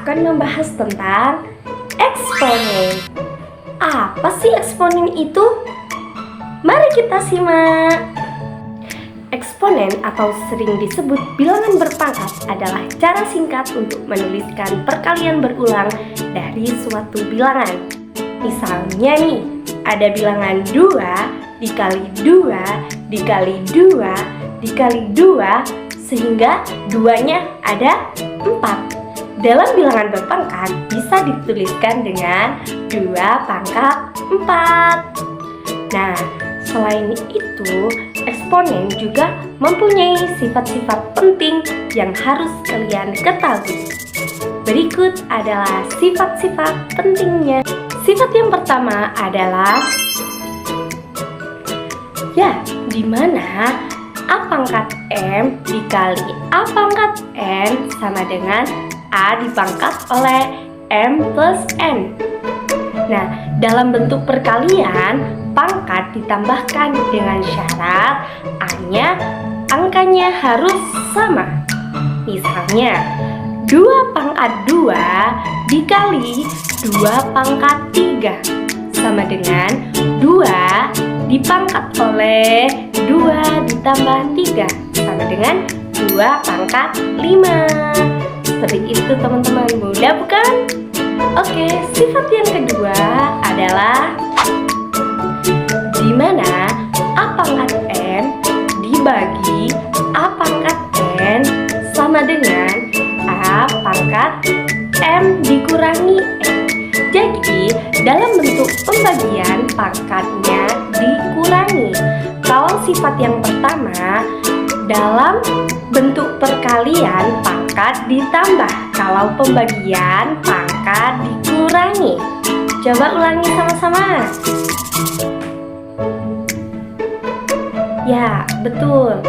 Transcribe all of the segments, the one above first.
akan membahas tentang eksponen. Apa sih eksponen itu? Mari kita simak. Eksponen atau sering disebut bilangan berpangkat adalah cara singkat untuk menuliskan perkalian berulang dari suatu bilangan. Misalnya nih, ada bilangan 2 dikali 2 dikali 2 dikali 2 sehingga 2-nya ada 4. Dalam bilangan berpangkat bisa dituliskan dengan 2 pangkat 4. Nah, selain itu, eksponen juga mempunyai sifat-sifat penting yang harus kalian ketahui. Berikut adalah sifat-sifat pentingnya. Sifat yang pertama adalah di mana A pangkat M dikali A pangkat N sama dengan A dipangkat oleh M plus N. Nah, dalam bentuk perkalian, pangkat ditambahkan dengan syarat angkanya harus sama. Misalnya, 2 pangkat 2 dikali 2 pangkat 3 sama dengan 2 dipangkat oleh 2 ditambah 3 sama dengan 2 pangkat 5. Seperti itu teman-teman, mudah bukan? Oke, sifat yang kedua adalah di mana A pangkat M dibagi A pangkat N sama dengan A pangkat M dikurangi N. Jadi, dalam bentuk pembagian pangkatnya dikurangi. Kalau sifat yang pertama, dalam bentuk perkalian pangkat ditambah. Kalau pembagian pangkat dikurangi. Coba ulangi sama-sama. Ya, betul.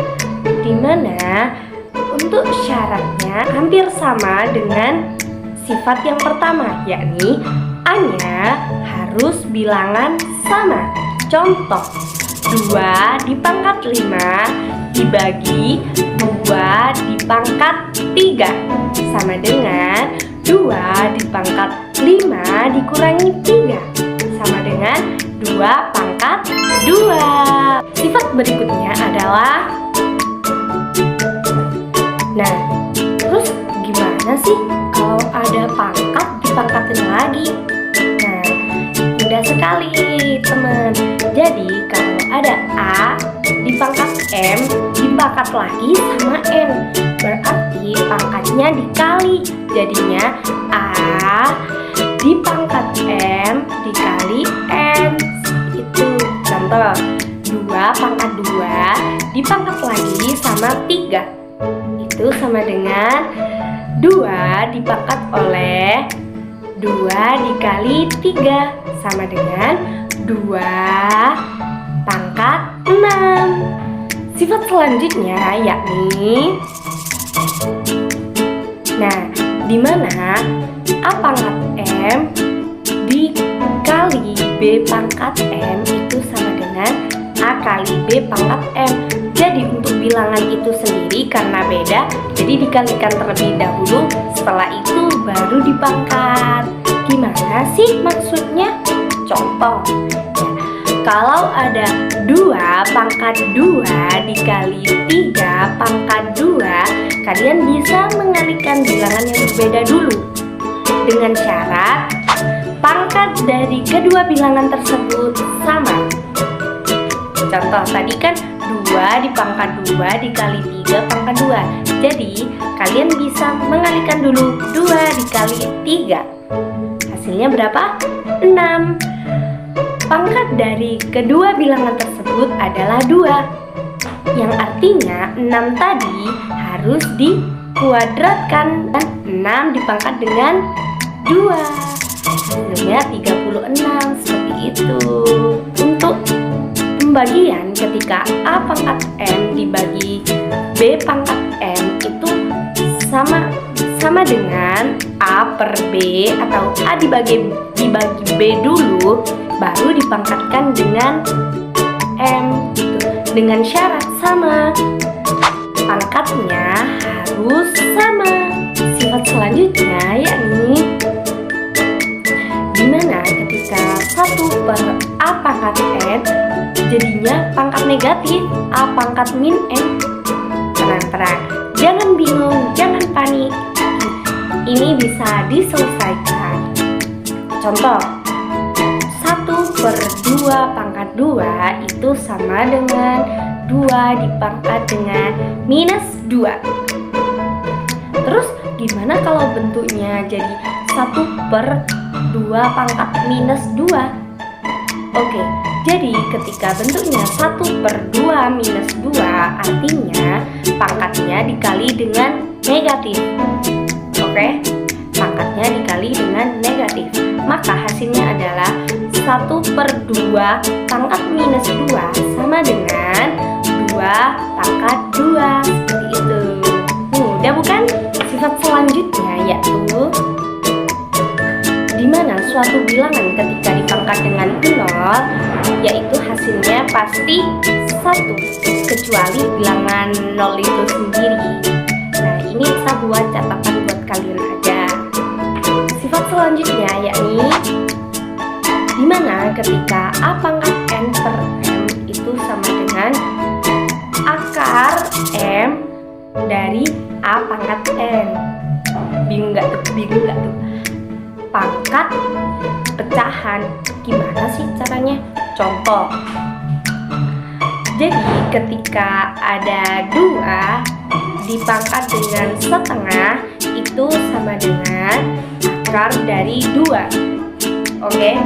Dimana untuk syaratnya hampir sama dengan sifat yang pertama, yakni A-nya harus bilangan sama. Contoh, 2 dipangkat 5 dibagi 2 dipangkat 3 sama dengan 2 dipangkat 5 dikurangi 3 sama dengan 2 pangkat 2. Sifat berikutnya adalah terus gimana sih kalau ada pangkat dipangkatin lagi? Nah, mudah sekali teman. Jadi kalau ada A dipangkat M dipangkat lagi sama N, berarti pangkatnya dikali. Jadinya A dipangkat M dikali N. Itu contoh, 2 pangkat 2 dipangkat lagi sama 3. Itu sama dengan 2 dipangkat oleh 2 dikali 3 sama dengan 2 pangkat 6. Sifat selanjutnya yakni di mana A pangkat M dikali B pangkat M itu sama dengan A kali B pangkat M. Jadi untuk bilangan itu sendiri karena beda, jadi dikalikan terlebih dahulu, setelah itu baru dipangkat. Gimana sih maksudnya? Contoh, kalau ada 2 pangkat 2 dikali 3 pangkat 2, kalian bisa mengalihkan bilangan yang berbeda dulu dengan syarat pangkat dari kedua bilangan tersebut sama. Contoh tadi kan 2 dipangkat 2 dikali 3 pangkat 2. Jadi kalian bisa mengalihkan dulu 2 dikali 3. Hasilnya berapa? 6. Pangkat dari kedua bilangan tersebut adalah 2, yang artinya 6 tadi harus dikuadratkan, dan 6 dipangkat dengan 2 hasilnya 36. Seperti itu. Untuk pembagian ketika A pangkat M dibagi B pangkat M itu sama dengan A per B, atau A dibagi B dulu baru dipangkatkan dengan M gitu. Dengan syarat sama, pangkatnya harus sama. Sifat selanjutnya yakni per A pangkat N jadinya pangkat negatif A pangkat min N. Tenang, jangan bingung, jangan panik. Ini bisa diselesaikan. Contoh, 1/2 pangkat 2 itu sama dengan 2 dipangkat dengan minus 2. Terus gimana kalau bentuknya jadi 1/2 pangkat minus 2? Oke, jadi ketika bentuknya 1/2 minus 2 artinya pangkatnya dikali dengan negatif. Oke, pangkatnya dikali dengan negatif. Maka hasilnya adalah 1/2 pangkat minus 2 sama dengan 2 pangkat 2. Seperti itu. Mudah bukan? Sifat selanjutnya yaitu dimana suatu bilangan ketika dipangkat dengan 0 yaitu hasilnya pasti 1 kecuali bilangan 0 itu sendiri. Nah, ini kita buat catatan buat kalian aja. Sifat selanjutnya yakni dimana ketika A pangkat N per M itu sama dengan akar M dari A pangkat N. Bingung nggak tuh? Pangkat pecahan gimana sih caranya? Contoh, jadi ketika ada 2 dipangkat dengan setengah itu sama dengan akar dari 2. Oke,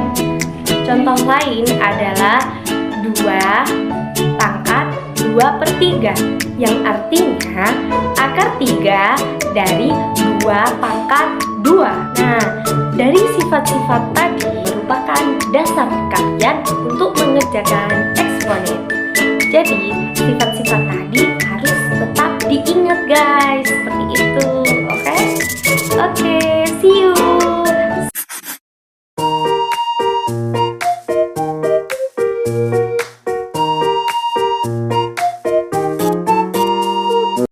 contoh lain adalah 2 pangkat 2/3 yang artinya akar 3 dari 2 pangkat 2. Nah, dari sifat-sifat tadi merupakan dasar kalian untuk mengerjakan eksponen. Jadi, sifat-sifat tadi harus tetap diingat guys, seperti itu.